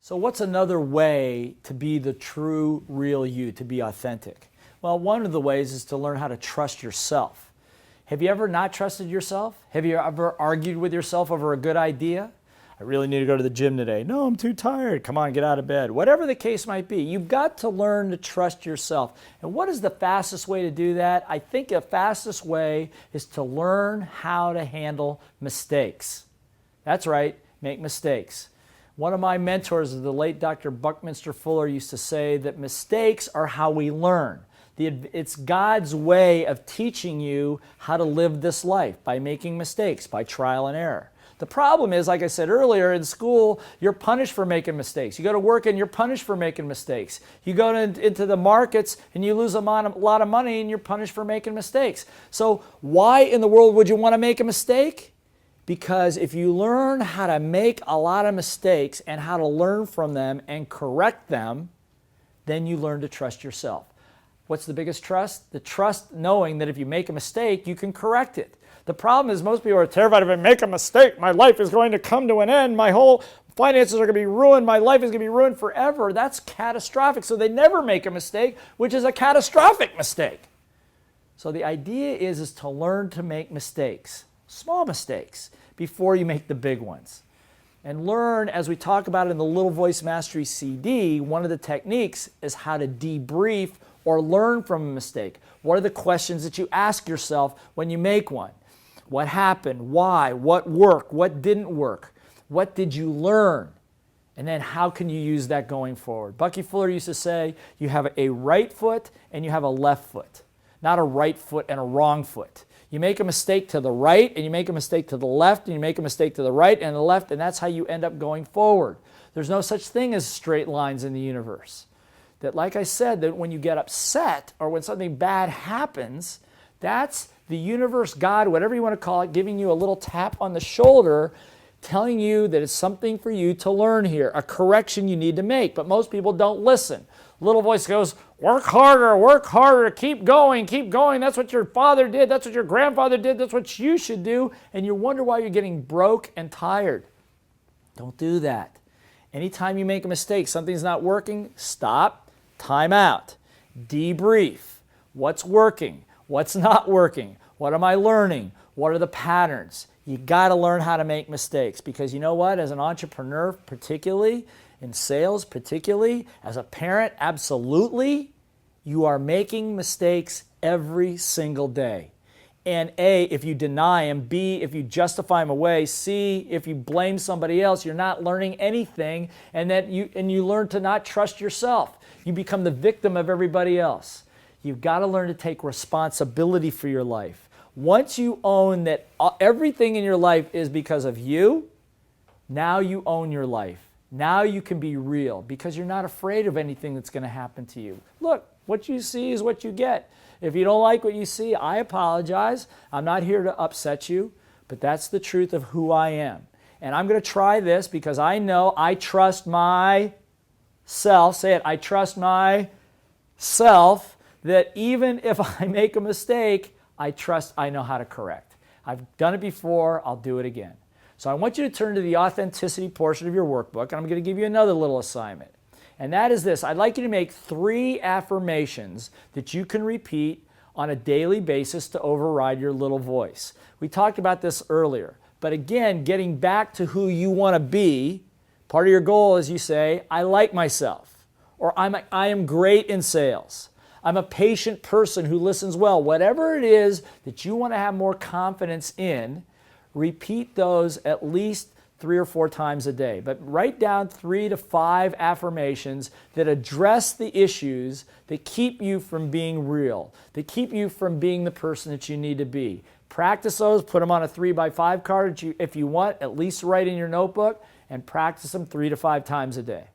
So what's another way to be the true, real you, to be authentic? Well, one of the ways is to learn how to trust yourself. Have you ever not trusted yourself? Have you ever argued with yourself over a good idea? I really need to go to the gym today. No, I'm too tired. Come on, get out of bed. Whatever the case might be, you've got to learn to trust yourself. And what is the fastest way to do that? I think the fastest way is to learn how to handle mistakes. That's right, make mistakes. One of my mentors, the late Dr. Buckminster Fuller, used to say that mistakes are how we learn. It's God's way of teaching you how to live this life by making mistakes, by trial and error. The problem is, like I said earlier, in school, you're punished for making mistakes. You go to work and you're punished for making mistakes. You go into the markets and you lose a lot of money and you're punished for making mistakes. So why in the world would you want to make a mistake? Because if you learn how to make a lot of mistakes and how to learn from them and correct them, then you learn to trust yourself. What's the biggest trust? The trust knowing that if you make a mistake, you can correct it. The problem is most people are terrified if I make a mistake, my life is going to come to an end, my whole finances are going to be ruined, my life is going to be ruined forever. That's catastrophic. So they never make a mistake, which is a catastrophic mistake. So the idea is to learn to make mistakes, small mistakes, before you make the big ones. And learn, as we talk about in the Little Voice Mastery CD, one of the techniques is how to debrief or learn from a mistake. What are the questions that you ask yourself when you make one? What happened? Why? What worked? What didn't work? What did you learn? And then how can you use that going forward? Bucky Fuller used to say, you have a right foot and you have a left foot, not a right foot and a wrong foot. You make a mistake to the right and you make a mistake to the left and you make a mistake to the right and the left, and that's how you end up going forward. There's no such thing as straight lines in the universe. That, like I said, that when you get upset or when something bad happens, that's the universe, God, whatever you want to call it, giving you a little tap on the shoulder, telling you that it's something for you to learn here, a correction you need to make. But most people don't listen. Little voice goes, work harder, keep going, that's what your father did, that's what your grandfather did, that's what you should do, and you wonder why you're getting broke and tired. Don't do that. Anytime you make a mistake, something's not working, stop, time out, debrief. What's working? What's not working? What am I learning? What are the patterns? You got to learn how to make mistakes, because you know what? As an entrepreneur, particularly, in sales, particularly, as a parent, absolutely, you are making mistakes every single day. And A, if you deny them, B, if you justify them away, C, if you blame somebody else, you're not learning anything, and you learn to not trust yourself. You become the victim of everybody else. You've got to learn to take responsibility for your life. Once you own that everything in your life is because of you, now you own your life. Now you can be real because you're not afraid of anything that's going to happen to you. Look, what you see is what you get. If you don't like what you see, I apologize. I'm not here to upset you, but that's the truth of who I am. And I'm going to try this because I know I trust myself. Say it, I trust myself, that even if I make a mistake, I trust I know how to correct. I've done it before, I'll do it again. So I want you to turn to the authenticity portion of your workbook, and I'm going to give you another little assignment. And that is this. I'd like you to make 3 affirmations that you can repeat on a daily basis to override your little voice. We talked about this earlier. But again, getting back to who you want to be, part of your goal is you say, I like myself, or I am great in sales. I'm a patient person who listens well. Whatever it is that you want to have more confidence in, repeat those at least 3 or 4 times a day. But write down 3 to 5 affirmations that address the issues that keep you from being real, that keep you from being the person that you need to be. Practice those, put them on a 3x5 card if you want, at least write in your notebook, and practice them 3 to 5 times a day.